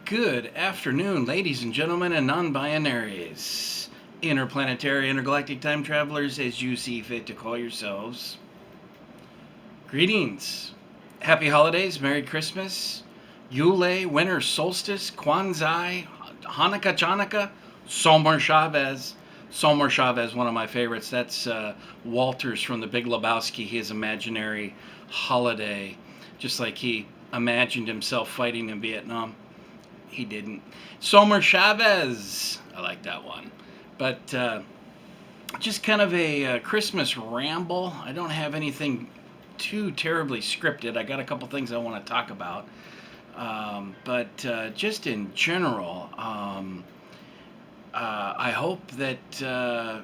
Good afternoon, ladies and gentlemen, and non-binaries, interplanetary, intergalactic time travelers, as you see fit to call yourselves. Greetings. Happy holidays, Merry Christmas, Yule, Winter Solstice, Kwanzaa, Hanukkah, Chanukah, Somer Chavez. Somer Chavez, one of my favorites. That's Walters from The Big Lebowski, his imaginary holiday, just like he imagined himself fighting in Vietnam. He didn't. Somer Chavez. I like that one. But just kind of a Christmas ramble. I don't have anything too terribly scripted. I got a couple things I want to talk about. But just in general, I hope that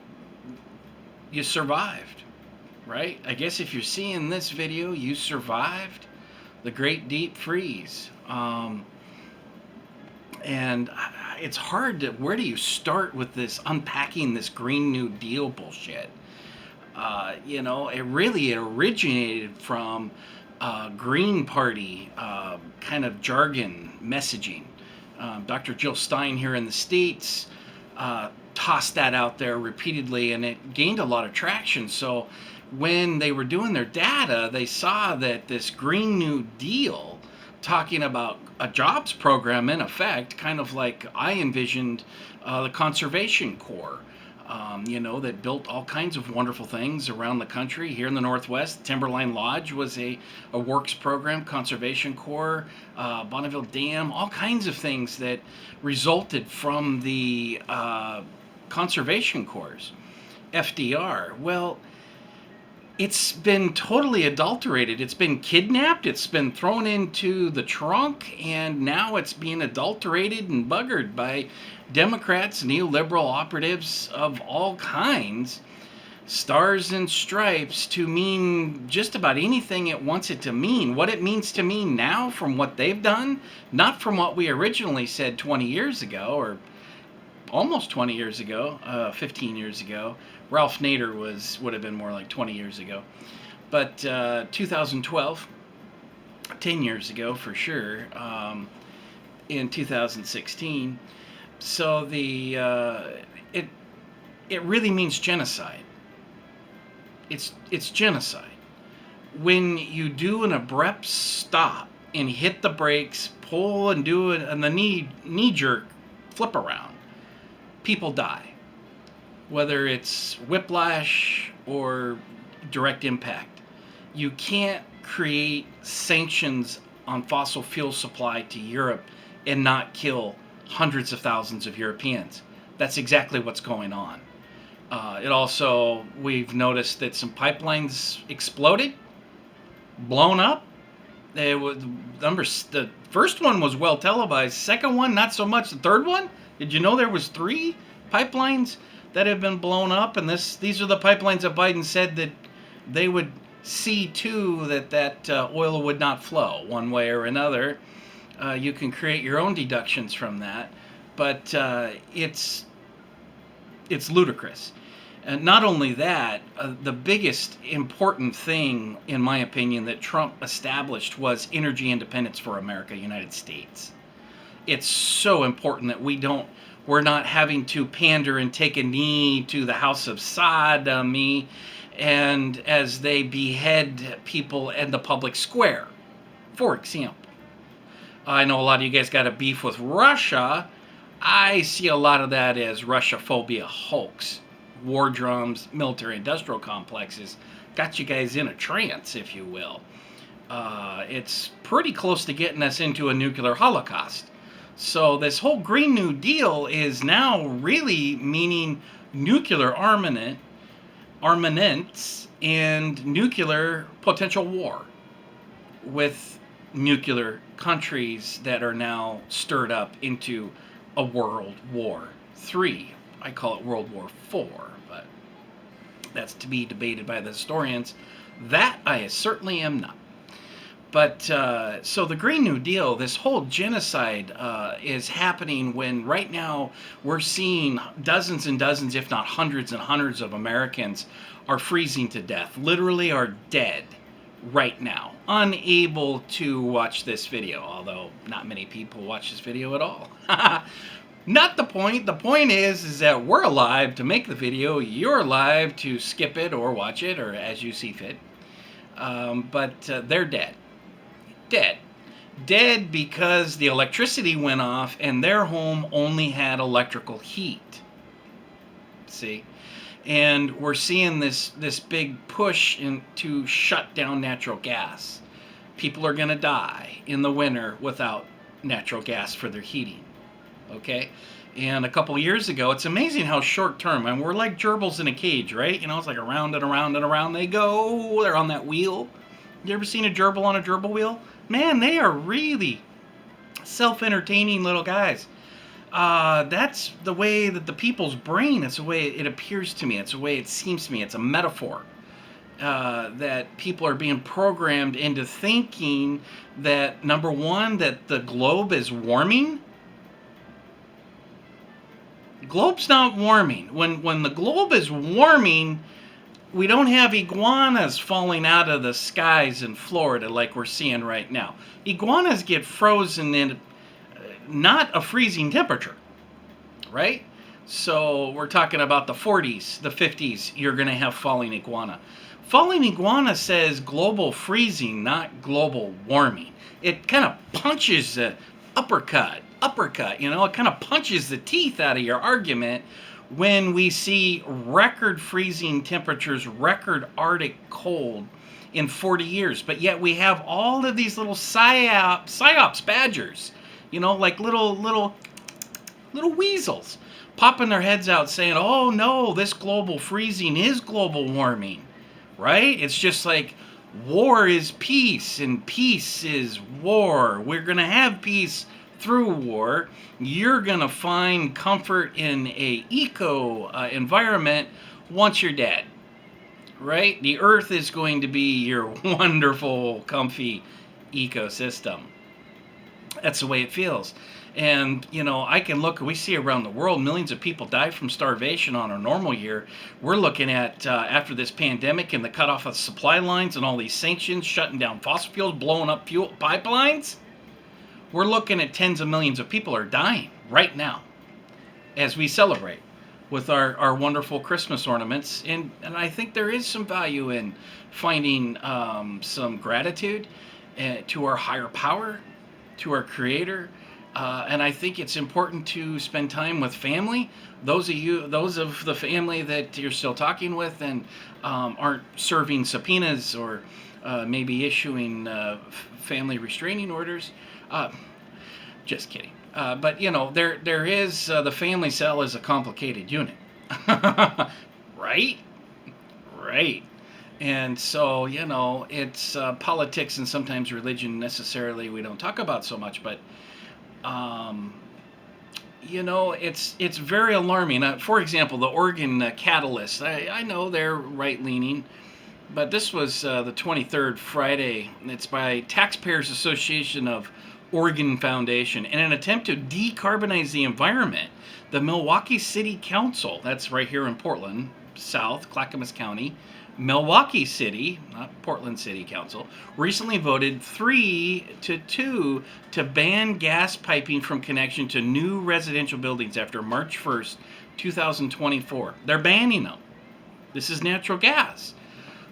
you survived, right? I guess if you're seeing this video, you survived the Great Deep Freeze. And it's hard to, where do you start with this, unpacking this Green New Deal bullshit? It originated from Green Party kind of jargon messaging. Dr. Jill Stein here in the States tossed that out there repeatedly, and it gained a lot of traction. So when they were doing their data, they saw that this Green New Deal, talking about a jobs program in effect, kind of like I envisioned the Conservation Corps, that built all kinds of wonderful things around the country. Here in the Northwest, Timberline Lodge was a works program, Conservation Corps, Bonneville Dam, all kinds of things that resulted from the Conservation Corps, FDR. Well, it's been totally adulterated. It's been kidnapped. It's been thrown into the trunk, and now it's being adulterated and buggered by Democrats, neoliberal operatives of all kinds, stars and stripes, to mean just about anything it wants it to mean. What it means to mean now from what they've done, not from what we originally said 20 years ago, or almost 20 years ago, 15 years ago. Ralph Nader would have been more like 20 years ago. But 2012, 10 years ago for sure, in 2016. So it really means genocide. It's genocide. When you do an abrupt stop and hit the brakes, pull and do it, and the knee jerk flip around, people die. Whether it's whiplash or direct impact. You can't create sanctions on fossil fuel supply to Europe and not kill hundreds of thousands of Europeans. That's exactly what's going on. We've noticed that some pipelines exploded, blown up. The first one was well televised. Second one, not so much. The third one, did you know there was 3 pipelines that have been blown up? And these are the pipelines that Biden said that they would see to that oil would not flow one way or another. You can create your own deductions from that, but it's ludicrous. And not only that, the biggest important thing, in my opinion, that Trump established was energy independence for America, United States. It's so important that we're not having to pander and take a knee to the House of Sodomy, and as they behead people in the public square, for example. I know a lot of you guys got a beef with Russia. I see a lot of that as Russia-phobia hoax. War drums, military-industrial complexes got you guys in a trance, if you will. It's pretty close to getting us into a nuclear holocaust. So this whole Green New Deal is now really meaning nuclear armaments and nuclear potential war with nuclear countries that are now stirred up into a World War III. I call it World War IV, but that's to be debated by the historians. That I certainly am not. But so the Green New Deal, this whole genocide is happening when right now we're seeing dozens and dozens, if not hundreds and hundreds of Americans are freezing to death, literally are dead right now, unable to watch this video, although not many people watch this video at all. Not the point. The point is that we're alive to make the video. You're alive to skip it or watch it, or as you see fit. But they're dead. Dead. Dead because the electricity went off and their home only had electrical heat. See? And we're seeing this big push to shut down natural gas. People are going to die in the winter without natural gas for their heating. Okay? And a couple of years ago, it's amazing how short term, and we're like gerbils in a cage, right? You know, it's like around and around and around they go. They're on that wheel. You ever seen a gerbil on a gerbil wheel? Man, they are really self-entertaining little guys. That's the way that the people's brain, it's the way it appears to me. It's the way it seems to me. It's a metaphor. That people are being programmed into thinking that, number one, that the globe is warming. Globe's not warming. When the globe is warming, we don't have iguanas falling out of the skies in Florida like we're seeing right now. Iguanas get frozen in not a freezing temperature, right? So we're talking about the 40s, the 50s, you're going to have falling iguana. Falling iguana says global freezing, not global warming. It kind of punches the uppercut, you know, it kind of punches the teeth out of your argument when we see record freezing temperatures, record Arctic cold in 40 years. But yet we have all of these little psyops badgers, you know, like little weasels popping their heads out saying, oh no, this global freezing is global warming, right? It's just like war is peace and peace is war. We're going to have peace through war. You're going to find comfort in a eco environment once you're dead, right? The earth is going to be your wonderful, comfy ecosystem. That's the way it feels. And, you know, I can look, we see around the world, millions of people die from starvation on a normal year. We're looking at, after this pandemic and the cutoff of supply lines and all these sanctions, shutting down fossil fuels, blowing up fuel pipelines, we're looking at tens of millions of people are dying right now as we celebrate with our wonderful Christmas ornaments. And I think there is some value in finding some gratitude to our higher power, to our Creator. And I think it's important to spend time with family. Those of the family that you're still talking with and aren't serving subpoenas or maybe issuing family restraining orders. Just kidding. But you know, there is the family cell is a complicated unit, right? Right. And so, you know, it's politics and sometimes religion necessarily we don't talk about so much, but you know, it's very alarming. For example, the Oregon Catalyst. I know they're right-leaning, but this was the 23rd Friday. It's by Taxpayers Association of Oregon Foundation. In an attempt to decarbonize the environment, the Milwaukee City Council, that's right here in Portland, South, Clackamas County, Milwaukee City, not Portland City Council, recently voted 3-2 to ban gas piping from connection to new residential buildings after March 1st, 2024. They're banning them. This is natural gas.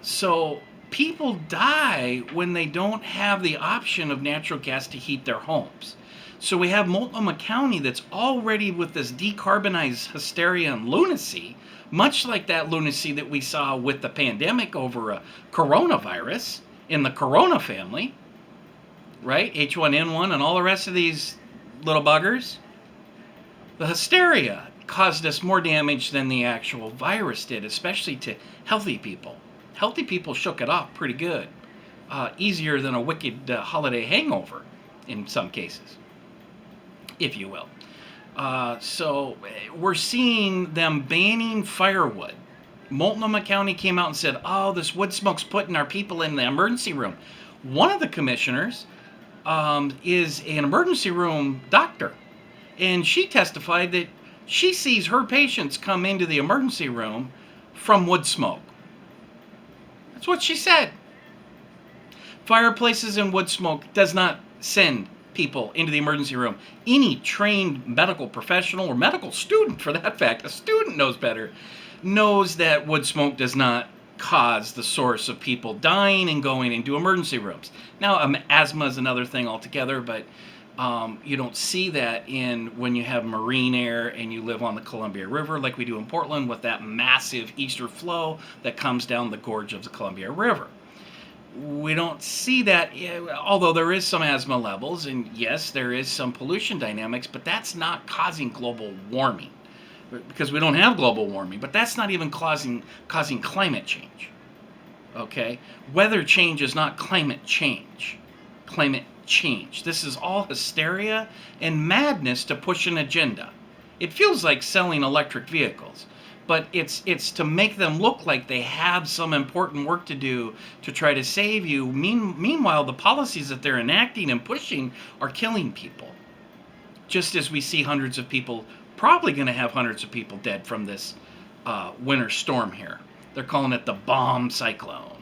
So people die when they don't have the option of natural gas to heat their homes. So we have Multnomah County that's already with this decarbonized hysteria and lunacy, much like that lunacy that we saw with the pandemic over a coronavirus in the corona family, right? H1N1 and all the rest of these little buggers. The hysteria caused us more damage than the actual virus did, especially to healthy people. Healthy people shook it off pretty good. Easier than a wicked holiday hangover in some cases, if you will. So we're seeing them banning firewood. Multnomah County came out and said, oh, this wood smoke's putting our people in the emergency room. One of the commissioners is an emergency room doctor. And she testified that she sees her patients come into the emergency room from wood smoke. That's what she said. Fireplaces and wood smoke does not send people into the emergency room. Any trained medical professional or medical student, for that fact, a student knows better, knows that wood smoke does not cause the source of people dying and going into emergency rooms. Now, asthma is another thing altogether, but you don't see that when you have marine air and you live on the Columbia River like we do in Portland with that massive easter flow that comes down the gorge of the Columbia River. We don't see that, although there is some asthma levels, and yes, there is some pollution dynamics, but that's not causing global warming, because we don't have global warming, but that's not even causing climate change. Okay? Weather change is not climate change. Climate change. This is all hysteria and madness to push an agenda. It feels like selling electric vehicles, but it's to make them look like they have some important work to do to try to save you. Meanwhile, the policies that they're enacting and pushing are killing people. Just as we see probably going to have hundreds of people dead from this winter storm here. They're calling it the bomb cyclone.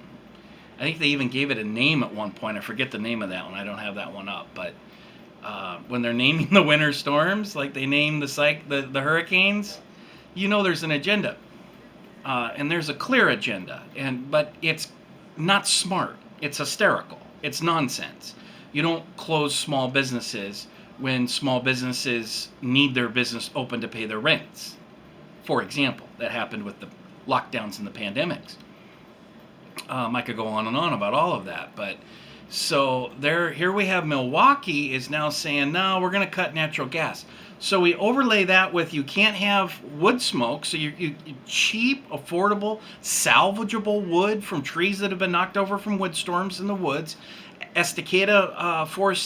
I think they even gave it a name at one point. I forget the name of that one. I don't have that one up. But when they're naming the winter storms, like they name the hurricanes, there's an agenda. And there's a clear agenda. But it's not smart. It's hysterical. It's nonsense. You don't close small businesses when small businesses need their business open to pay their rents. For example, that happened with the lockdowns and the pandemics. I could go on and on about all of that, but so here we have Milwaukee is now saying, no, we're going to cut natural gas. So we overlay that with you can't have wood smoke, so you cheap, affordable, salvageable wood from trees that have been knocked over from wood storms in the woods. Estacada Forest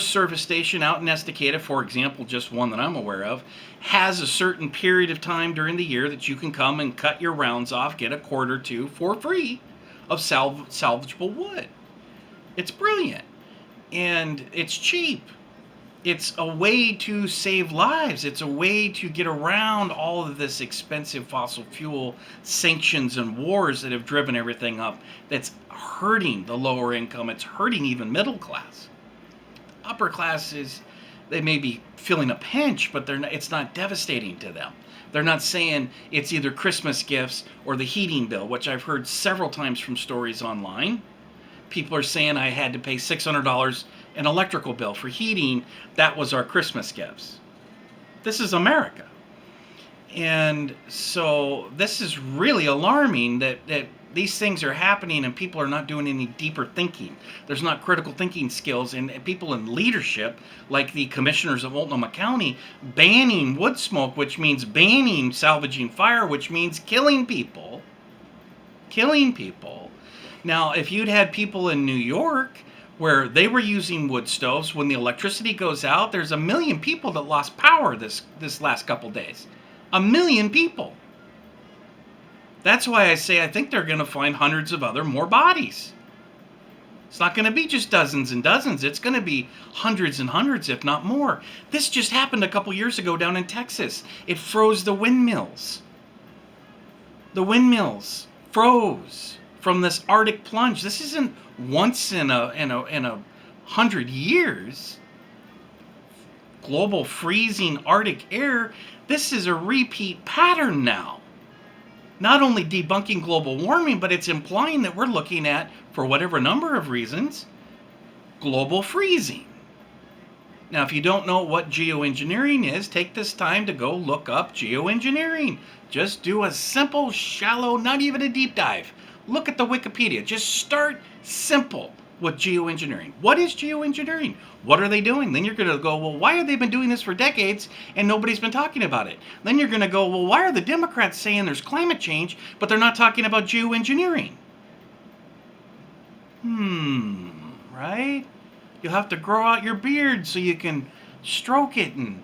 Service Station out in Estacada, for example, just one that I'm aware of, has a certain period of time during the year that you can come and cut your rounds off, get a cord or two for free of salvageable wood. It's brilliant. And it's cheap. It's a way to save lives. It's a way to get around all of this expensive fossil fuel sanctions and wars that have driven everything up. That's hurting the lower income. It's hurting even middle class. Upper classes, they may be feeling a pinch, but it's not devastating to them. They're not saying it's either Christmas gifts or the heating bill, which I've heard several times from stories online. People are saying I had to pay $600 an electrical bill for heating. That was our Christmas gifts. This is America. And so this is really alarming that these things are happening and people are not doing any deeper thinking. There's not critical thinking skills, and people in leadership, like the commissioners of Multnomah County, banning wood smoke, which means banning salvaging fire, which means killing people. Killing people. Now, if you'd had people in New York where they were using wood stoves, when the electricity goes out, there's 1 million people that lost power this last couple days. 1 million people. That's why I say I think they're going to find hundreds of more bodies. It's not going to be just dozens and dozens. It's going to be hundreds and hundreds, if not more. This just happened a couple years ago down in Texas. It froze the windmills. The windmills froze from this Arctic plunge. This isn't once in a 100 years. Global freezing Arctic air. This is a repeat pattern now. Not only debunking global warming, but it's implying that we're looking at, for whatever number of reasons, global freezing. Now, if you don't know what geoengineering is, take this time to go look up geoengineering. Just do a simple, shallow, not even a deep dive. Look at the Wikipedia. Just start simple with geoengineering. What is geoengineering? What are they doing? Then you're going to go, well, why have they been doing this for decades and nobody's been talking about it? Then you're going to go, well, why are the Democrats saying there's climate change, but they're not talking about geoengineering? Right? You'll have to grow out your beard so you can stroke it and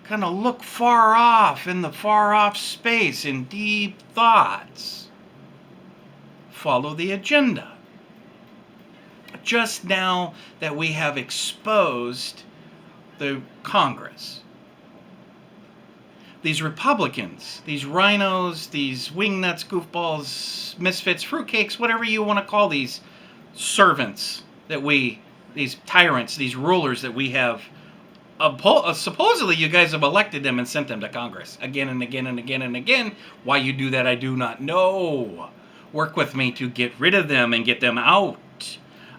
kind of look far off in the far off space in deep thoughts. Follow the agenda. Just now that we have exposed the Congress, these Republicans, these rhinos, these wingnuts, goofballs, misfits, fruitcakes, whatever you want to call these servants these tyrants, these rulers that we have, supposedly you guys have elected them and sent them to Congress again and again and again and again. Why you do that, I do not know. Work with me to get rid of them and get them out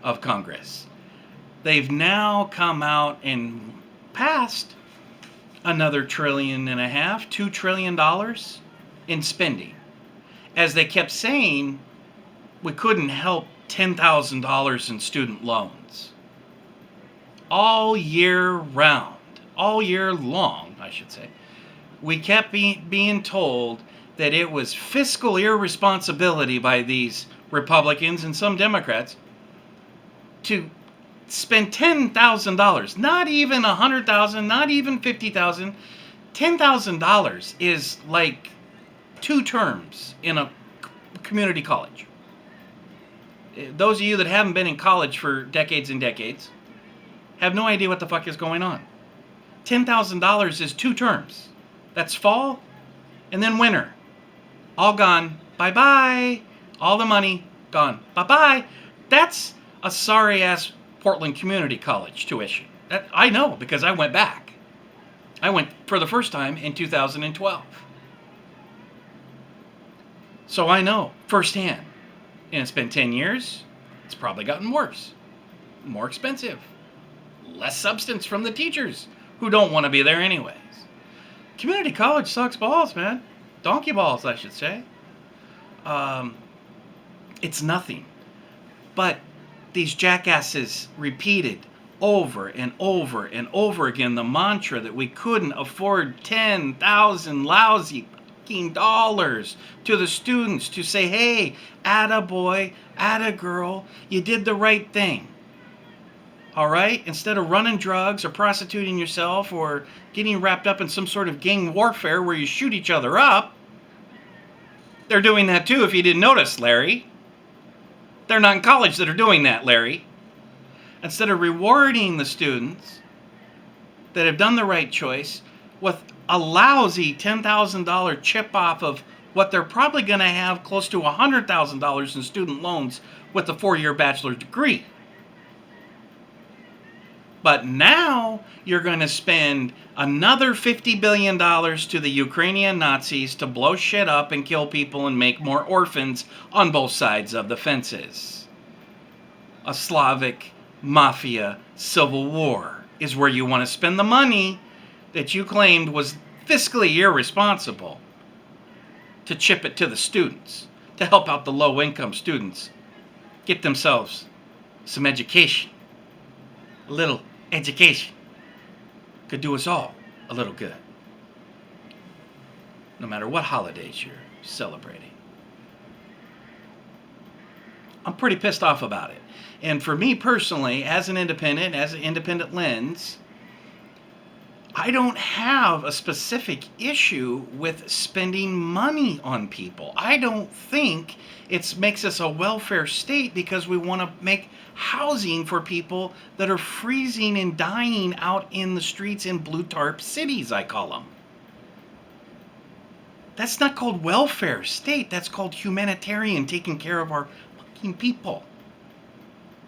of Congress. They've now come out and passed another $1.5 trillion, $2 trillion in spending. As they kept saying, we couldn't help $10,000 in student loans. All year round, all year long, I should say, we kept being told that it was fiscal irresponsibility by these Republicans and some Democrats to spend $10,000, not even $100,000, not even $50,000. $10,000 is like 2 terms in a community college. Those of you that haven't been in college for decades and decades have no idea what the fuck is going on. $10,000 is 2 terms. That's fall and then winter. All gone. Bye-bye. All the money gone. Bye-bye. That's a sorry-ass Portland Community College tuition. I know, because I went back. I went for the first time in 2012. So I know firsthand. And it's been 10 years. It's probably gotten worse. More expensive. Less substance from the teachers who don't want to be there anyways. Community college sucks balls, man. Donkey balls, I should say. It's nothing. But these jackasses repeated over and over and over again the mantra that we couldn't afford 10,000 lousy fucking dollars to the students to say, hey, attaboy, attagirl, you did the right thing. All right? Instead of running drugs or prostituting yourself or getting wrapped up in some sort of gang warfare where you shoot each other up. They're doing that too, if you didn't notice, Larry. They're not in college that are doing that, Larry. Instead of rewarding the students that have done the right choice with a lousy $10,000 chip off of what they're probably going to have close to $100,000 in student loans with a 4-year bachelor's degree. But now you're going to spend another $50 billion to the Ukrainian Nazis to blow shit up and kill people and make more orphans on both sides of the fences. A Slavic mafia civil war is where you want to spend the money that you claimed was fiscally irresponsible to chip it to the students, to help out the low-income students get themselves some education, a little education could do us all a little good, no matter what holidays you're celebrating. I'm pretty pissed off about it. And for me personally, as an independent lens, I don't have a specific issue with spending money on people. I don't think it makes us a welfare state because we want to make housing for people that are freezing and dying out in the streets in blue tarp cities, I call them. That's not called welfare state. That's called humanitarian, taking care of our fucking people.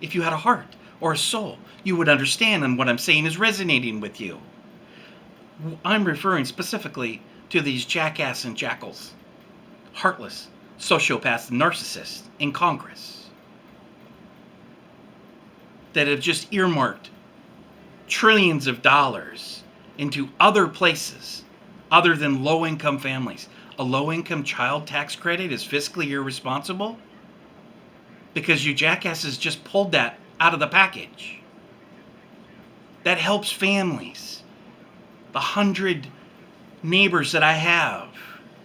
If you had a heart or a soul, you would understand, and what I'm saying is resonating with you. I'm referring specifically to these jackass and jackals, heartless sociopaths and narcissists in Congress that have just earmarked trillions of dollars into other places other than low-income families. A low-income child tax credit is fiscally irresponsible because you jackasses just pulled that out of the package. That helps families. The 100 neighbors that I have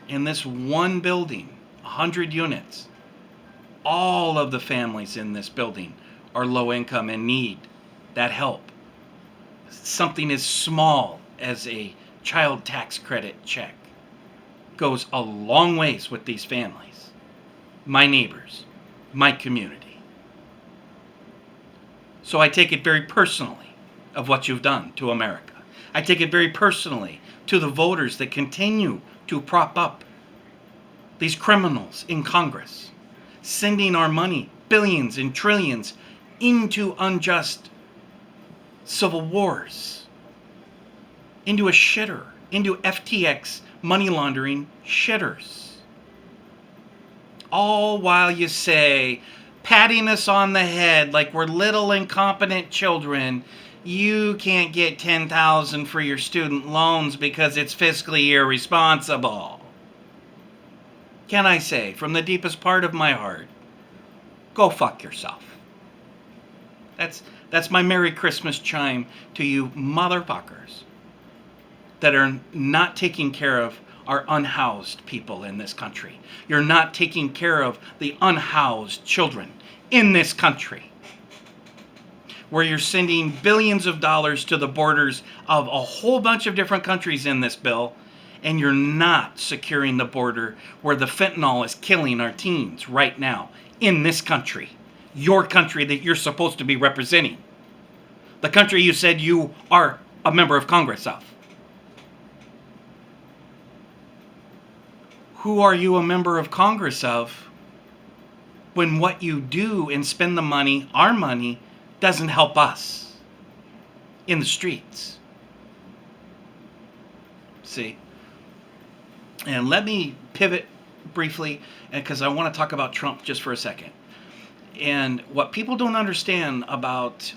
in this one building, 100 units, all of the families in this building are low income and need that help. Something as small as a child tax credit check goes a long ways with these families, my neighbors, my community. So I take it very personally of what you've done to America. I take it very personally to the voters that continue to prop up these criminals in Congress, sending our money billions and trillions into unjust civil wars, into a shitter, into FTX money laundering shitters. All while you say, patting us on the head like we're little incompetent children, you can't get $10,000 for your student loans because it's fiscally irresponsible. Can I say, from the deepest part of my heart, go fuck yourself. That's my Merry Christmas chime to you motherfuckers that are not taking care of our unhoused people in this country. You're not taking care of the unhoused children in this country, where you're sending billions of dollars to the borders of a whole bunch of different countries in this bill, and you're not securing the border where the fentanyl is killing our teens right now in this country, your country that you're supposed to be representing, the country you said you are a member of Congress of. Who are you a member of Congress of when what you do and spend the money, our money, doesn't help us in the streets? See? And let me pivot briefly, because I want to talk about Trump just for a second. And what people don't understand about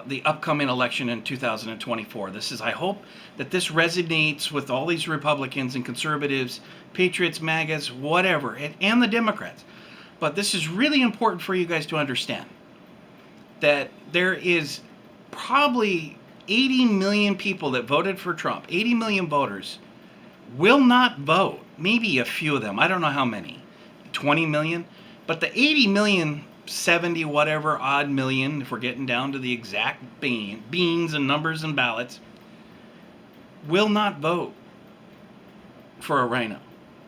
the upcoming election in 2024, I hope that this resonates with all these Republicans and conservatives, patriots, MAGAs, whatever, and the Democrats. But this is really important for you guys to understand that there is probably 80 million people that voted for Trump, 80 million voters, will not vote. Maybe a few of them. I don't know how many. 20 million. But the 80 million, 70 whatever odd million, if we're getting down to the exact beans and numbers and ballots, will not vote for a rhino.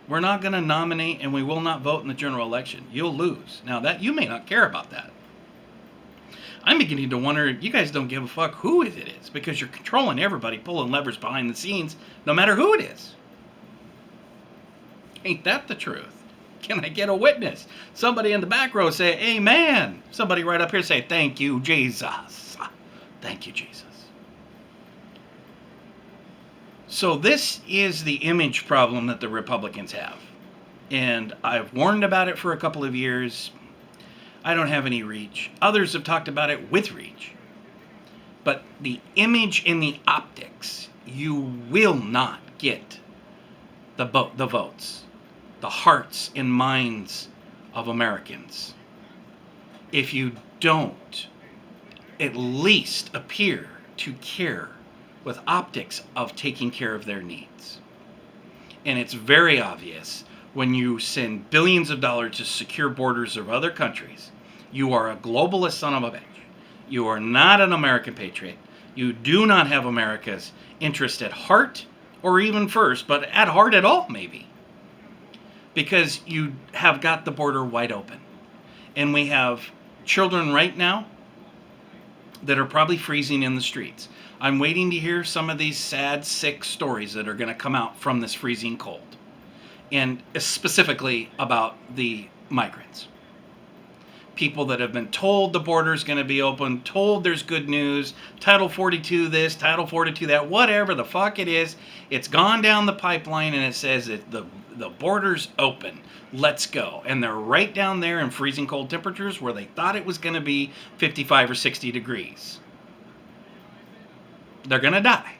We're not going to nominate, and we will not vote in the general election. You'll lose. Now, that you may not care about that. I'm beginning to wonder if you guys don't give a fuck who it is, because you're controlling everybody, pulling levers behind the scenes, no matter who it is. Ain't that the truth? Can I get a witness? Somebody in the back row say, amen. Somebody right up here say, thank you, Jesus. Thank you, Jesus. So this is the image problem that the Republicans have. And I've warned about it for a couple of years. I don't have any reach. Others have talked about it with reach. But the image and the optics, you will not get the votes, the hearts and minds of Americans if you don't at least appear to care with optics of taking care of their needs. And it's very obvious when you send billions of dollars to secure borders of other countries. You are a globalist son of a bitch. You are not an American patriot. You do not have America's interest at heart, or even first, but at heart at all, maybe. Because you have got the border wide open. And we have children right now that are probably freezing in the streets. I'm waiting to hear some of these sad, sick stories that are going to come out from this freezing cold. And specifically about the migrants. People that have been told the border's going to be open, told there's good news, Title 42 this, Title 42 that, whatever the fuck it is. It's gone down the pipeline and it says that the border's open. Let's go. And they're right down there in freezing cold temperatures where they thought it was going to be 55 or 60 degrees. They're going to die.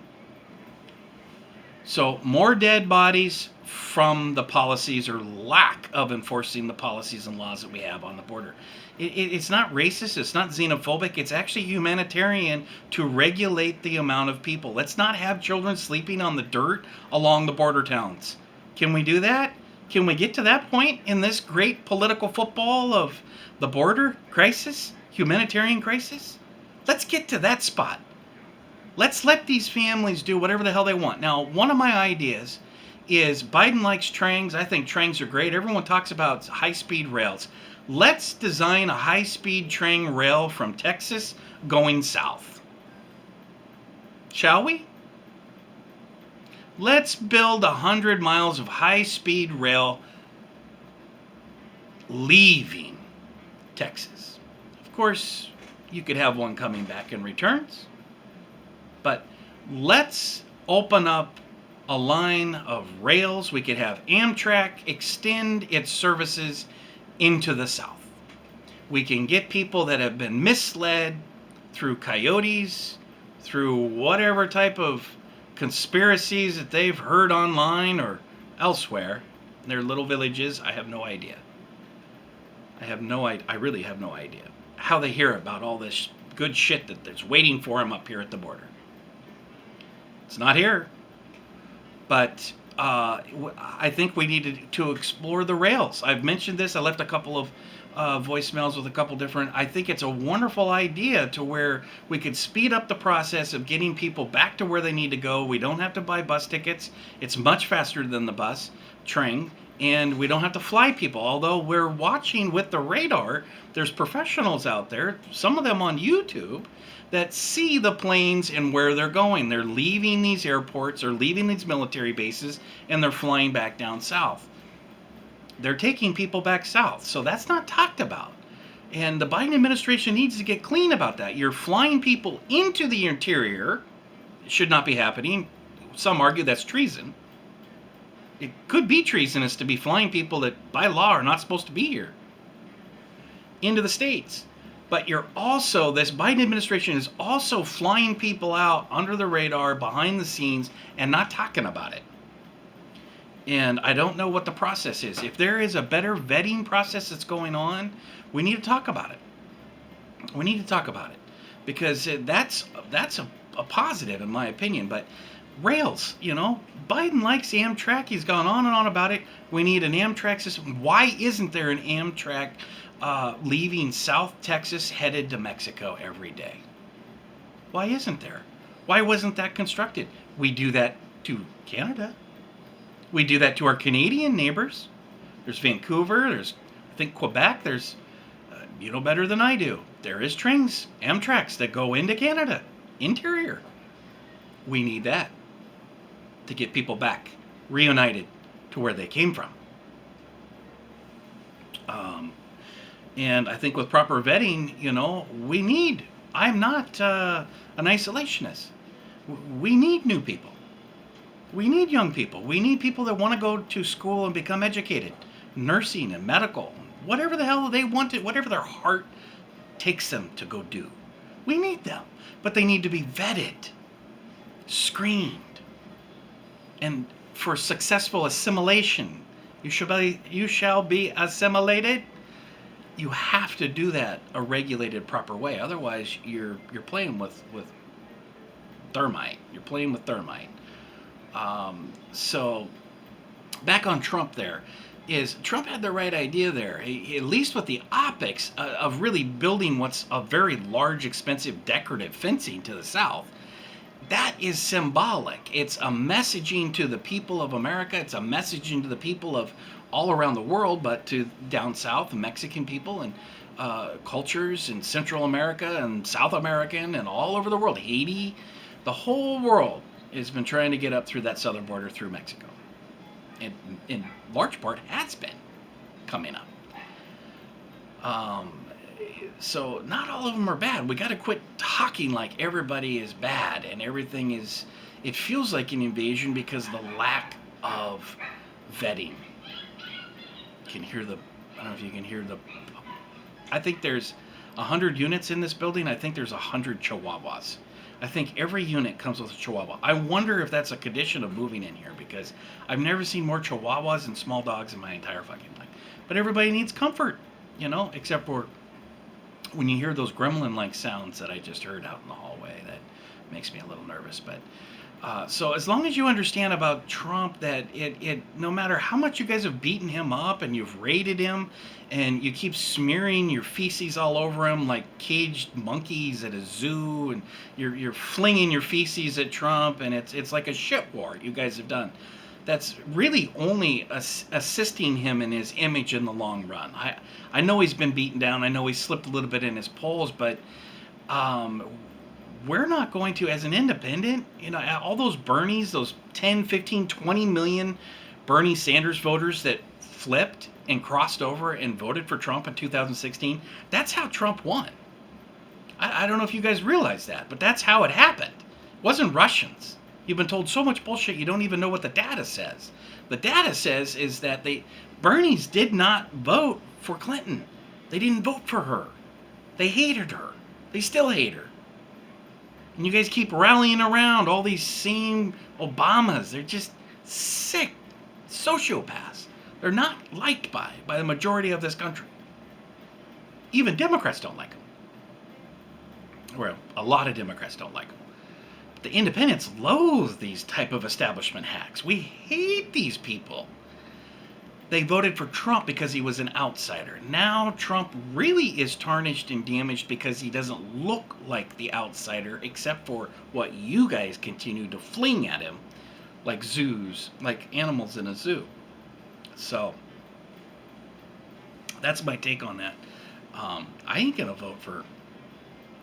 So more dead bodies from the policies or lack of enforcing the policies and laws that we have on the border. It's not racist. It's not xenophobic. It's actually humanitarian to regulate the amount of people. Let's not have children sleeping on the dirt along the border towns. Can we do that? Can we get to that point in this great political football of the border crisis, humanitarian crisis? Let's get to that spot. Let's let these families do whatever the hell they want. Now, one of my ideas is Biden likes trains. I think trains are great. Everyone talks about high-speed rails. Let's design a high-speed train rail from Texas going south. Shall we? Let's build 100 miles of high-speed rail leaving Texas. Of course, you could have one coming back in returns, but let's open up a line of rails. We could have Amtrak extend its services into the South. We can get people that have been misled through coyotes, through whatever type of conspiracies that they've heard online or elsewhere. Their little villages, I have no idea. I really have no idea how they hear about all this good shit that's waiting for them up here at the border. It's not here. But I think we needed to explore the rails. I've mentioned this. I left a couple of voicemails with a couple different. I think it's a wonderful idea to where we could speed up the process of getting people back to where they need to go. We don't have to buy bus tickets. It's much faster than the bus train. And we don't have to fly people. Although we're watching with the radar, there's professionals out there, some of them on YouTube, that see the planes and where they're going. They're leaving these airports or leaving these military bases, and they're flying back down south. They're taking people back south. So that's not talked about. And the Biden administration needs to get clean about that. You're flying people into the interior. It should not be happening. Some argue that's treason. It could be treasonous to be flying people that by law are not supposed to be here into the states. But this Biden administration is also flying people out under the radar, behind the scenes, and not talking about it. And I don't know what the process is. If there is a better vetting process that's going on, we need to talk about it. We need to talk about it because that's a positive in my opinion. But rails, Biden likes Amtrak. He's gone on and on about it. We need an Amtrak system. Why isn't there an Amtrak leaving South Texas headed to Mexico every day? Why isn't there? Why wasn't that constructed? We do that to Canada. We do that to our Canadian neighbors. There's Vancouver. There's, I think, Quebec. There's, you know better than I do. There is trains, Amtraks, that go into Canada, interior. We need that to get people back, reunited to where they came from. And I think with proper vetting, I'm not an isolationist. We need new people. We need young people. We need people that want to go to school and become educated, nursing and medical, whatever the hell they want to, whatever their heart takes them to go do. We need them, but they need to be vetted, screened, and for successful assimilation. You shall be assimilated. You have to do that a regulated, proper way. Otherwise, you're playing with thermite. You're playing with thermite. So back on Trump Trump had the right idea there, at least with the optics of really building what's a very large, expensive, decorative fencing to the south. That is symbolic. It's a messaging to the people of America. It's a messaging to the people of all around the world, but to down south, Mexican people and cultures in Central America and South American and all over the world. Haiti, the whole world has been trying to get up through that southern border through Mexico. And in large part has been coming up. So not all of them are bad. We got to quit talking like everybody is bad and everything is. It feels like an invasion because of the lack of vetting. You can hear I don't know if you can hear I think there's 100 units in this building. I think there's 100 Chihuahuas. I think every unit comes with a Chihuahua. I wonder if that's a condition of moving in here because I've never seen more Chihuahuas and small dogs in my entire fucking life. But everybody needs comfort, except for when you hear those gremlin-like sounds that I just heard out in the hallway. That makes me a little nervous. But so as long as you understand about Trump that it no matter how much you guys have beaten him up and you've raided him and you keep smearing your feces all over him like caged monkeys at a zoo and you're flinging your feces at Trump and it's like a shit war you guys have done. That's really only assisting him in his image in the long run. I know he's been beaten down. I know he's slipped a little bit in his polls, but we're not going to, as an independent, all those Bernies, those 10, 15, 20 million Bernie Sanders voters that flipped and crossed over and voted for Trump in 2016, that's how Trump won. I don't know if you guys realize that, but that's how it happened. It wasn't Russians. You've been told so much bullshit you don't even know what the data says. The data says is that Bernie's did not vote for Clinton. They didn't vote for her. They hated her. They still hate her. And you guys keep rallying around all these same Obamas. They're just sick sociopaths. They're not liked by the majority of this country. Even Democrats don't like them. Well, a lot of Democrats don't like them. But the independents loathe these type of establishment hacks. We hate these people. They voted for Trump because he was an outsider. Now Trump really is tarnished and damaged because he doesn't look like the outsider, except for what you guys continue to fling at him like zoos, like animals in a zoo. So that's my take on that. I ain't gonna vote for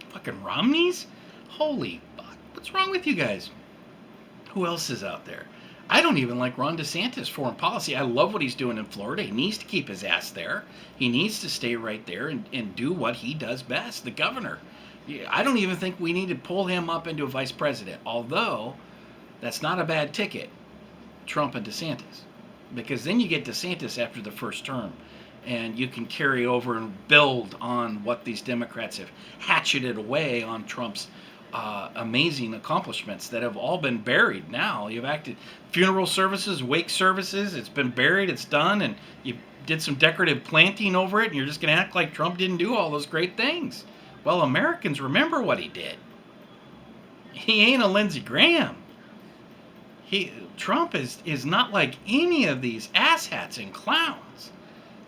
fucking Romneys. Holy fuck, what's wrong with you guys? Who else is out there? I don't even like Ron DeSantis' foreign policy. I love what he's doing in Florida. He needs to keep his ass there. He needs to stay right there and do what he does best, the governor. I don't even think we need to pull him up into a vice president, although that's not a bad ticket, Trump and DeSantis, because then you get DeSantis after the first term, and you can carry over and build on what these Democrats have hatcheted away on Trump's amazing accomplishments that have all been buried now. You've acted funeral services, wake services, it's been buried, it's done, and you did some decorative planting over it, and you're just going to act like Trump didn't do all those great things. Well, Americans remember what he did. He ain't a Lindsey Graham. Trump is not like any of these asshats and clowns,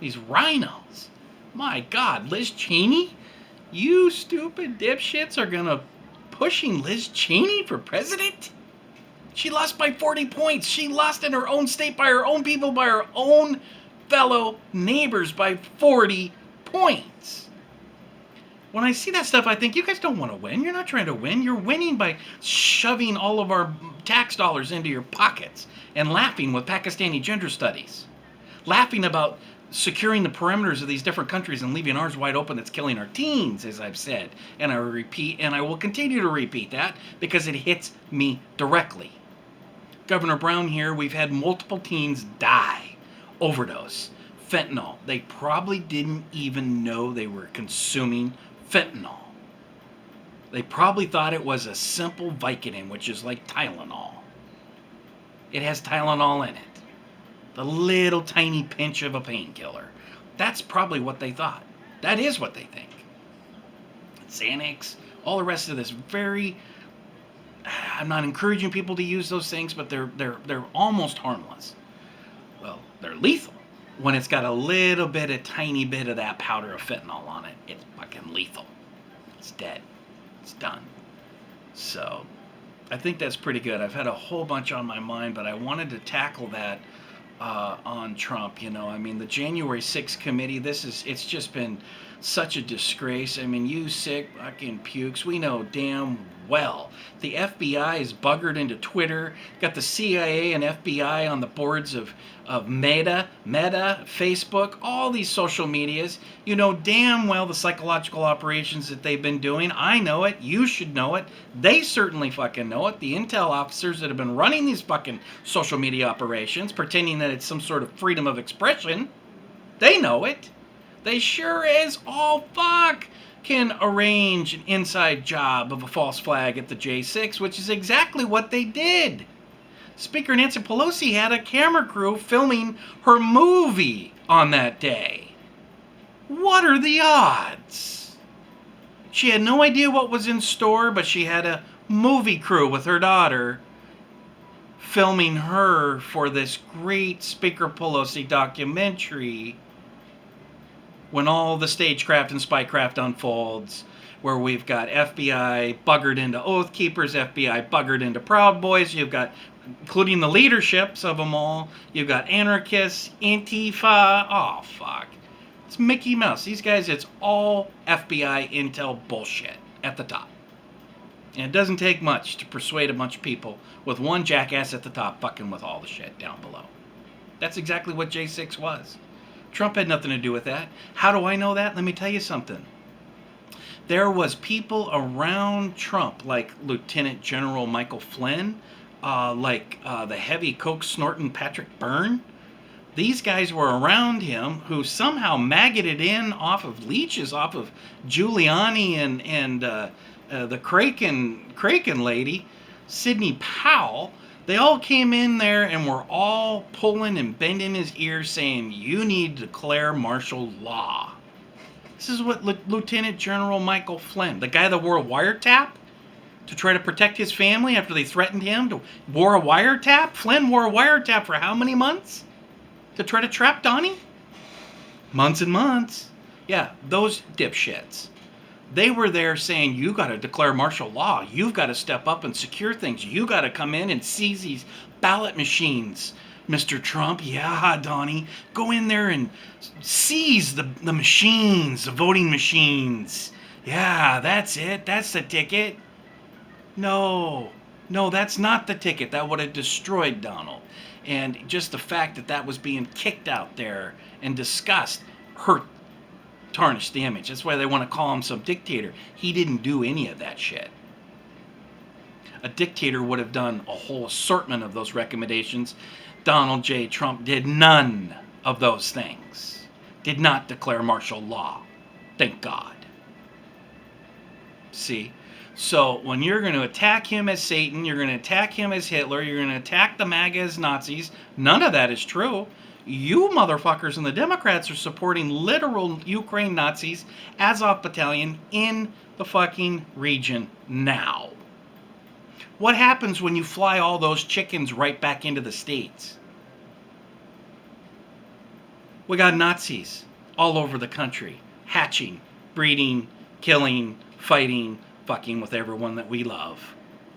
these rhinos. My God, Liz Cheney? You stupid dipshits are going to pushing Liz Cheney for president? She lost by 40 points. She lost in her own state by her own people, by her own fellow neighbors by 40 points. When I see that stuff, I think you guys don't want to win. You're not trying to win. You're winning by shoving all of our tax dollars into your pockets and laughing with Pakistani gender studies. Laughing about securing the perimeters of these different countries and leaving ours wide open that's killing our teens, as I've said. And I repeat, and I will continue to repeat that because it hits me directly. Governor Brown here, we've had multiple teens die, overdose, fentanyl. They probably didn't even know they were consuming fentanyl. They probably thought it was a simple Vicodin, which is like Tylenol. It has Tylenol in it. The little tiny pinch of a painkiller. That's probably what they thought. That is what they think. Xanax, all the rest of this I'm not encouraging people to use those things, but they're almost harmless. Well, they're lethal. When it's got a tiny bit of that powder of fentanyl on it, it's fucking lethal. It's dead. It's done. So, I think that's pretty good. I've had a whole bunch on my mind, but I wanted to tackle that on Trump. I mean, the January 6th committee, it's just been such a disgrace. I mean, you sick fucking pukes. We know damn well the FBI is buggered into Twitter. Got the CIA and FBI on the boards of Meta, Facebook, all these social medias. You know damn well the psychological operations that they've been doing. I know it. You should know it. They certainly fucking know it. The intel officers that have been running these fucking social media operations, pretending that it's some sort of freedom of expression, they know it. They sure as all fuck can arrange an inside job of a false flag at the J6, which is exactly what they did. Speaker Nancy Pelosi had a camera crew filming her movie on that day. What are the odds? She had no idea what was in store, but she had a movie crew with her daughter filming her for this great Speaker Pelosi documentary when all the stagecraft and spycraft unfolds, where we've got FBI buggered into Oath Keepers, FBI buggered into Proud Boys, you've got, including the leaderships of them all, you've got anarchists, Antifa, oh fuck. It's Mickey Mouse. These guys, it's all FBI intel bullshit at the top. And it doesn't take much to persuade a bunch of people with one jackass at the top fucking with all the shit down below. That's exactly what J6 was. Trump had nothing to do with that. How do I know that? Let me tell you something. There was people around Trump, like Lieutenant General Michael Flynn, the heavy coke snorting Patrick Byrne. These guys were around him who somehow maggoted in off of leeches, off of Giuliani and the Kraken lady, Sidney Powell. They all came in there and were all pulling and bending his ears saying, you need to declare martial law. This is what Lieutenant General Michael Flynn, the guy that wore a wiretap to try to protect his family after they threatened him, wore a wiretap. Flynn wore a wiretap for how many months? To try to trap Donnie? Months and months. Yeah, those dipshits. They were there saying, you got to declare martial law. You've got to step up and secure things. You got to come in and seize these ballot machines, Mr. Trump. Yeah, Donnie. Go in there and seize the machines, the voting machines. Yeah, that's it. That's the ticket. No, that's not the ticket. That would have destroyed Donald. And just the fact that that was being kicked out there and discussed hurt, tarnished the image. That's why they want to call him some dictator. He didn't do any of that shit. A dictator would have done a whole assortment of those recommendations. Donald J. Trump did none of those things. Did not declare martial law. Thank God. See? So when you're going to attack him as Satan, you're going to attack him as Hitler, you're going to attack the MAGA as Nazis, none of that is true. You motherfuckers and the Democrats are supporting literal Ukraine Nazis, Azov Battalion, in the fucking region now. What happens when you fly all those chickens right back into the States? We got Nazis all over the country, hatching, breeding, killing, fighting, fucking with everyone that we love,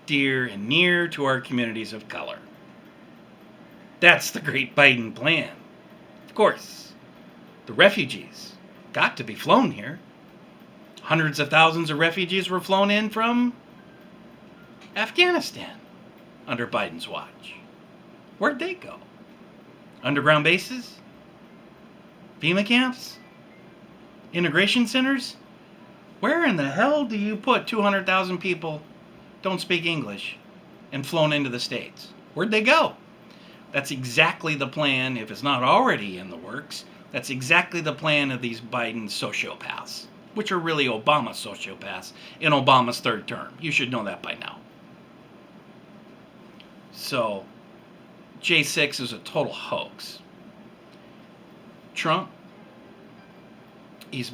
dear and near to our communities of color. That's the great Biden plan. Of course, the refugees got to be flown here. Hundreds of thousands of refugees were flown in from Afghanistan under Biden's watch. Where'd they go? Underground bases? FEMA camps? Integration centers? Where in the hell do you put 200,000 people don't speak English and flown into the States? Where'd they go? That's exactly the plan, if it's not already in the works, that's exactly the plan of these Biden sociopaths, which are really Obama sociopaths in Obama's third term. You should know that by now. So, J6 is a total hoax. Trump, he's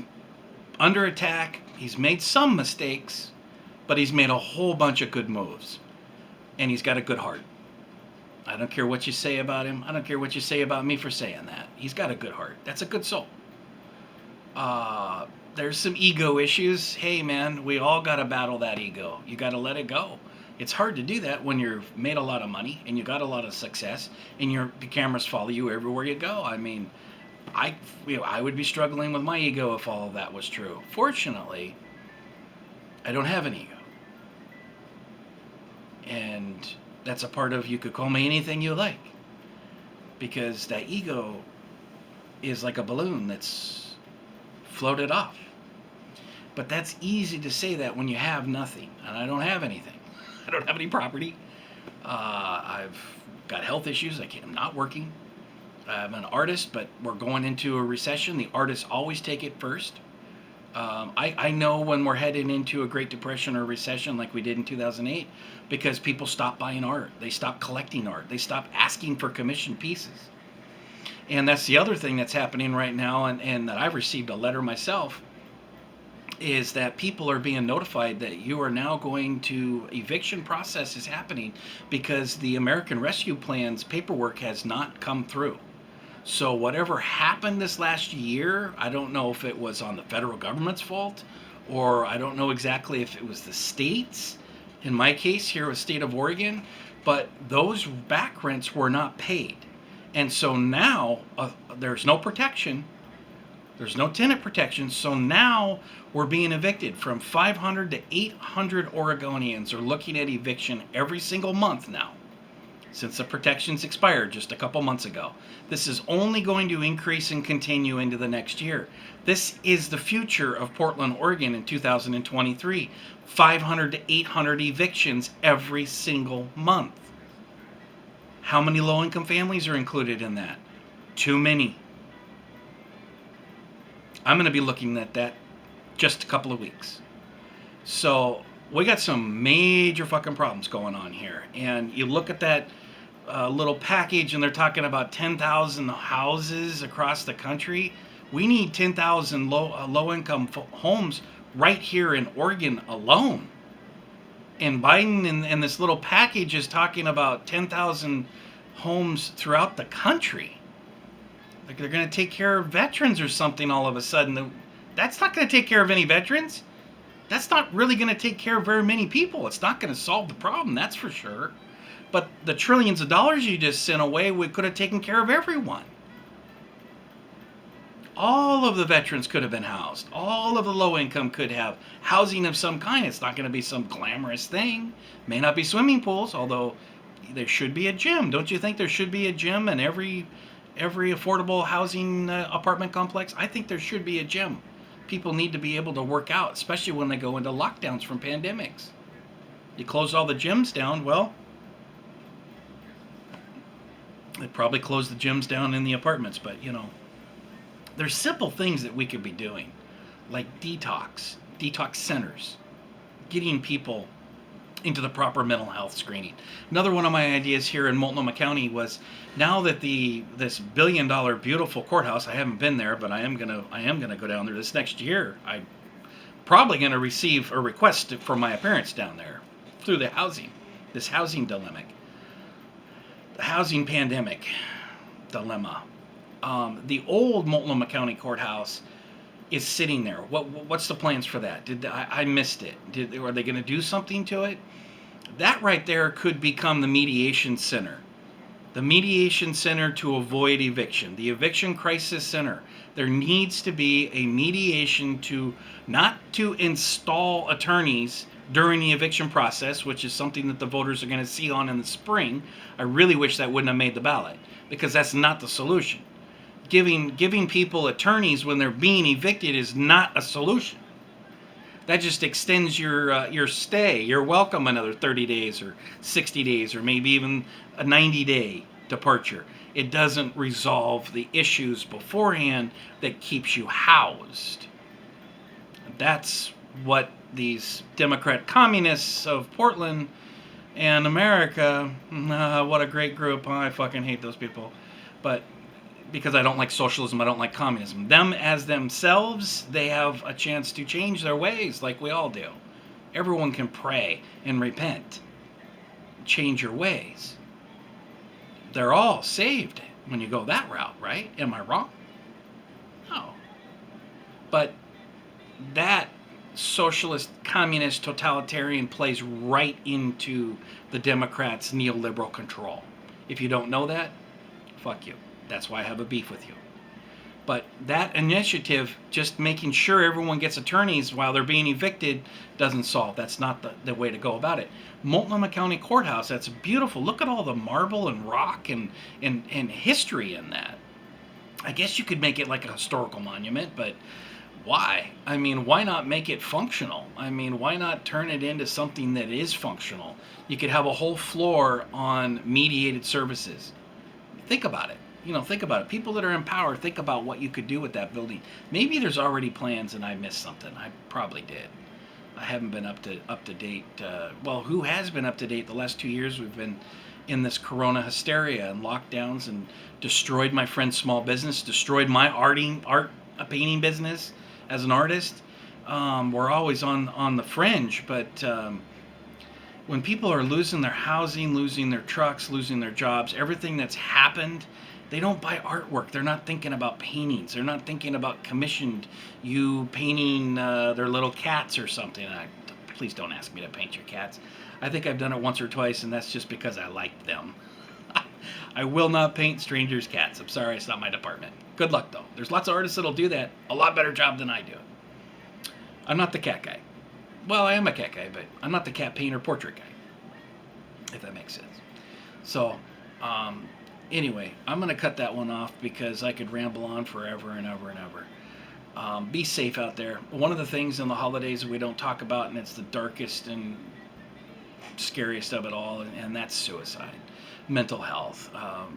under attack. He's made some mistakes, but he's made a whole bunch of good moves. And he's got a good heart. I don't care what you say about him. I don't care what you say about me for saying that. He's got a good heart. That's a good soul. There's some ego issues. Hey, man, we all got to battle that ego. You got to let it go. It's hard to do that when you've made a lot of money and you got a lot of success and the cameras follow you everywhere you go. I mean, I would be struggling with my ego if all of that was true. Fortunately, I don't have an ego. And that's a part of, you could call me anything you like. Because that ego is like a balloon that's floated off. But that's easy to say that when you have nothing. And I don't have anything. I don't have any property. I've got health issues. I'm not working. I'm an artist, but we're going into a recession. The artists always take it first. I know when we're heading into a Great Depression or recession like we did in 2008 because people stop buying art. They stop collecting art. They stop asking for commissioned pieces. And that's the other thing that's happening right now, and that I've received a letter myself, is that people are being notified that you are now going to, eviction process is happening because the American Rescue Plan's paperwork has not come through. So whatever happened this last year, I don't know if it was on the federal government's fault, or I don't know exactly if it was the states. In my case, here was state of Oregon, but those back rents were not paid. And so now there's no protection. There's no tenant protection. So now we're being evicted. From 500 to 800 Oregonians are looking at eviction every single month now. since the protections expired just a couple months ago. This is only going to increase and continue into the next year. This is the future of Portland, Oregon in 2023. 500 to 800 evictions every single month. How many low-income families are included in that? Too many. I'm going to be looking at that just a couple of weeks. So we got some major fucking problems going on here. And you look at that little package and they're talking about 10,000 houses across the country. We need 10,000 low-income homes right here in Oregon alone. And Biden in this little package is talking about 10,000 homes throughout the country. Like they're going to take care of veterans or something all of a sudden. That's not going to take care of any veterans. That's not really going to take care of very many people. It's not going to solve the problem, that's for sure. But the trillions of dollars you just sent away, we could have taken care of everyone. All of the veterans could have been housed. All of the low income could have housing of some kind. It's not going to be some glamorous thing. May not be swimming pools, although there should be a gym. Don't you think there should be a gym in every affordable housing apartment complex? I think there should be a gym. People need to be able to work out, especially when they go into lockdowns from pandemics. You close all the gyms down, well, they probably close the gyms down in the apartments, but there's simple things that we could be doing, like detox centers, getting people into the proper mental health screening. Another one of my ideas here in Multnomah County was, now that this $1 billion beautiful courthouse, I haven't been there, but I am gonna go down there this next year. I'm probably gonna receive a request for my appearance down there through the housing dilemma, the housing pandemic dilemma. The old Multnomah County Courthouse is sitting there. What's the plans for that? I missed it. Are they going to do something to it? That right there could become the mediation center. The mediation center to avoid eviction. The eviction crisis center. There needs to be a mediation not to install attorneys during the eviction process, which is something that the voters are going to see on in the spring. I really wish that wouldn't have made the ballot, because that's not the solution. Giving people attorneys when they're being evicted is not a solution. That just extends your stay. You're welcome another 30 days or 60 days or maybe even a 90-day departure. It doesn't resolve the issues beforehand that keeps you housed. That's what these Democrat communists of Portland and America, what a great group. I fucking hate those people. But because I don't like socialism, I don't like communism. Them as themselves, they have a chance to change their ways like we all do. Everyone can pray and repent. Change your ways. They're all saved when you go that route, right? Am I wrong? No. But that socialist, communist, totalitarian plays right into the Democrats' neoliberal control. If you don't know that, fuck you. That's why I have a beef with you. But that initiative, just making sure everyone gets attorneys while they're being evicted, doesn't solve. That's not the way to go about it. Multnomah County Courthouse, that's beautiful. Look at all the marble and rock and history in that. I guess you could make it like a historical monument, but why? I mean, why not make it functional? I mean, why not turn it into something that is functional? You could have a whole floor on mediated services. Think about it. Think about it. People that are in power, think about what you could do with that building. Maybe there's already plans and I missed something. I probably did. I haven't been up to date. Who has been up to date? The last 2 years we've been in this corona hysteria and lockdowns, and destroyed my friend's small business, destroyed my painting business as an artist. We're always on the fringe, but when people are losing their housing, losing their trucks, losing their jobs, everything that's happened, they don't buy artwork. They're not thinking about paintings. They're not thinking about commissioned you painting their little cats or something. Please don't ask me to paint your cats. I think I've done it once or twice, and that's just because I like them. I will not paint strangers' cats. I'm sorry, it's not my department. Good luck, though. There's lots of artists that'll do that. A lot better job than I do. I'm not the cat guy. Well, I am a cat guy, but I'm not the cat painter portrait guy, if that makes sense. So, um, anyway, I'm going to cut that one off because I could ramble on forever and ever and ever. Be safe out there. One of the things in the holidays that we don't talk about, and it's the darkest and scariest of it all, and that's suicide, mental health.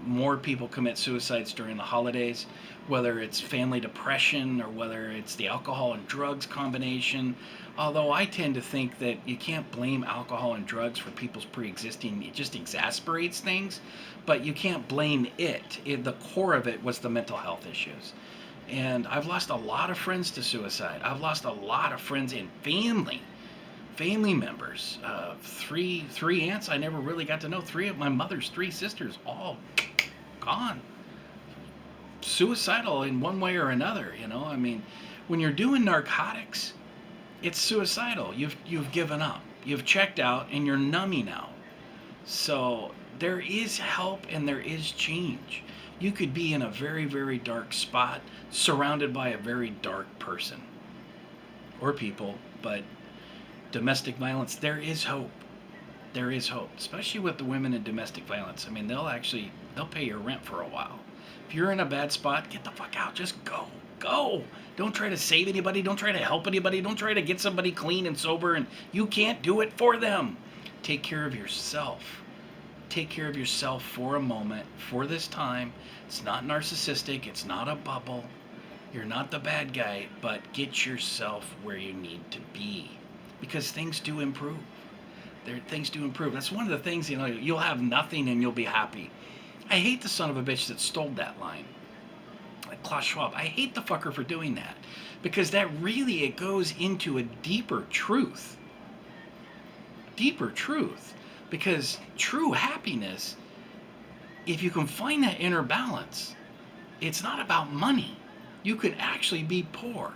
More people commit suicides during the holidays, whether it's family depression or whether it's the alcohol and drugs combination. Although I tend to think that you can't blame alcohol and drugs for people's pre-existing, it just exasperates things, but you can't blame it. The core of it was the mental health issues. And I've lost a lot of friends to suicide. I've lost a lot of friends and family members. Three aunts I never really got to know. Three of my mother's three sisters, all gone. Suicidal in one way or another. I mean, when you're doing narcotics, it's suicidal. You've given up. You've checked out, and you're numbing out. So there is help and there is change. You could be in a very, very dark spot, surrounded by a very dark person or people, but domestic violence, there is hope. There is hope, especially with the women in domestic violence. I mean, they'll pay your rent for a while. If you're in a bad spot, get the fuck out. Just go. Go. Don't try to save anybody. Don't try to help anybody. Don't try to get somebody clean and sober, and you can't do it for them. Take care of yourself. Take care of yourself for a moment, for this time. It's not narcissistic. It's not a bubble. You're not the bad guy, but get yourself where you need to be, because things do improve. Things do improve. That's one of the things, you'll have nothing and you'll be happy. I hate the son of a bitch that stole that line. Like Klaus Schwab. I hate the fucker for doing that, because it goes into a deeper truth. Deeper truth. Because true happiness, if you can find that inner balance, it's not about money. You could actually be poor,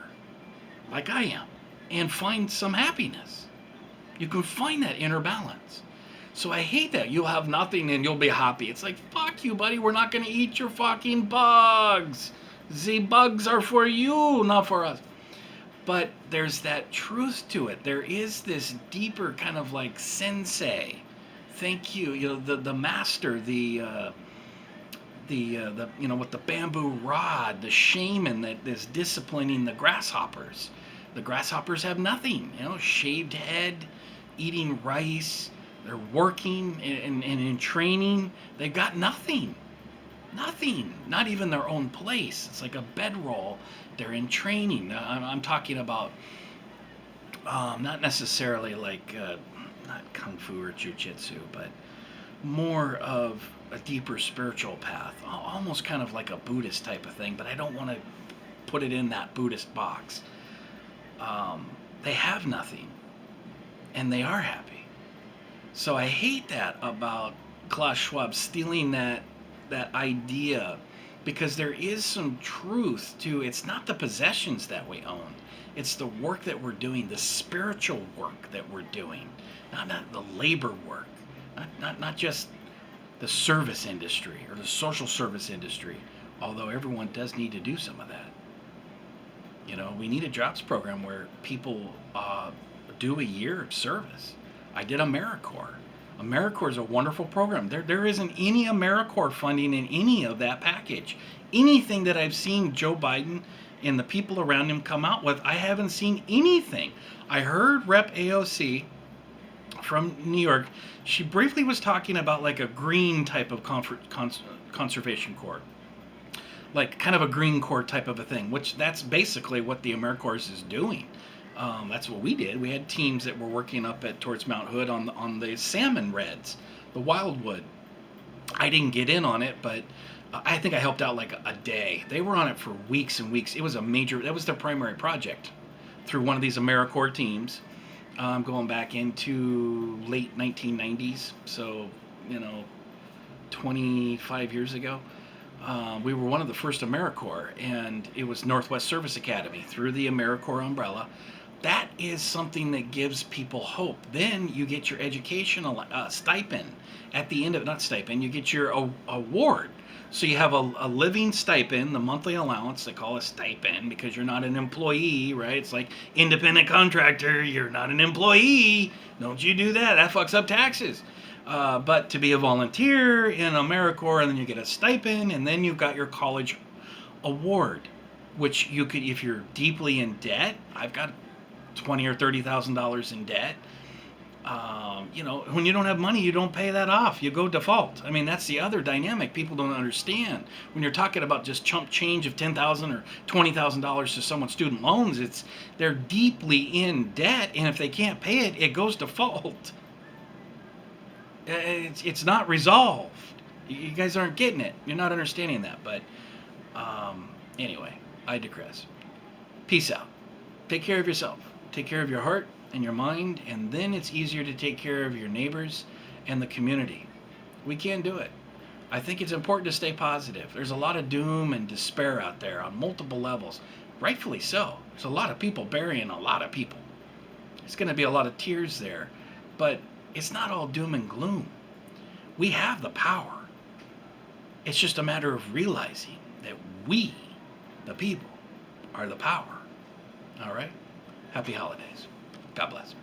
like I am, and find some happiness. You can find that inner balance. So I hate that. You'll have nothing and you'll be happy. It's like, fuck you, buddy. We're not going to eat your fucking bugs. The bugs are for you, not for us. But there's that truth to it. There is this deeper kind of like sensei. Thank you. The master, the with the bamboo rod, the shaman that is disciplining the grasshoppers. The grasshoppers have nothing, shaved head, eating rice. They're working and in training. They've got nothing. Nothing. Not even their own place. It's like a bedroll. They're in training. I'm talking about not necessarily like not kung fu or jujitsu, but more of a deeper spiritual path, almost kind of like a Buddhist type of thing, but I don't want to put it in that Buddhist box. They have nothing, and they are happy. So I hate that about Klaus Schwab stealing that idea, because there is some truth to it's not the possessions that we own, it's the work that we're doing, the spiritual work that we're doing, not the labor work, not just the service industry or the social service industry, although everyone does need to do some of that. We need a jobs program where people do a year of service. I did AmeriCorps. AmeriCorps is a wonderful program. There isn't any AmeriCorps funding in any of that package. Anything that I've seen Joe Biden and the people around him come out with, I haven't seen anything. I heard Rep. AOC from New York. She briefly was talking about like a green type of conservation corps. Like kind of a green corps type of a thing, which that's basically what the AmeriCorps is doing. That's what we did. We had teams that were working up towards Mount Hood on the salmon redds, the wildwood. I didn't get in on it, but I think I helped out like a day. They were on it for weeks and weeks. It was that was their primary project through one of these AmeriCorps teams, going back into late 1990s. So, 25 years ago. We were one of the first AmeriCorps, and it was Northwest Service Academy through the AmeriCorps umbrella. That is something that gives people hope. Then you get your educational stipend at the end of not stipend. You get your award. So you have a living stipend, the monthly allowance. They call it stipend because you're not an employee, right? It's like independent contractor. You're not an employee. Don't you do that? That fucks up taxes. but to be a volunteer in AmeriCorps, and then you get a stipend, and then you've got your college award, which you could, if you're deeply in debt. I've got $20,000 or $30,000 in debt. When you don't have money, you don't pay that off. You go default. I mean, that's the other dynamic people don't understand. When you're talking about just chump change of $10,000 or $20,000 to someone's student loans, they're deeply in debt, and if they can't pay it, it goes default. It's not resolved. You guys aren't getting it. You're not understanding that. But anyway, I digress. Peace out. Take care of yourself. Take care of your heart and your mind, and then it's easier to take care of your neighbors and the community. We can do it. I think it's important to stay positive. There's a lot of doom and despair out there on multiple levels. Rightfully so. There's a lot of people burying a lot of people. There's going to be a lot of tears there, but it's not all doom and gloom. We have the power. It's just a matter of realizing that we, the people, are the power. All right? Happy holidays. God bless.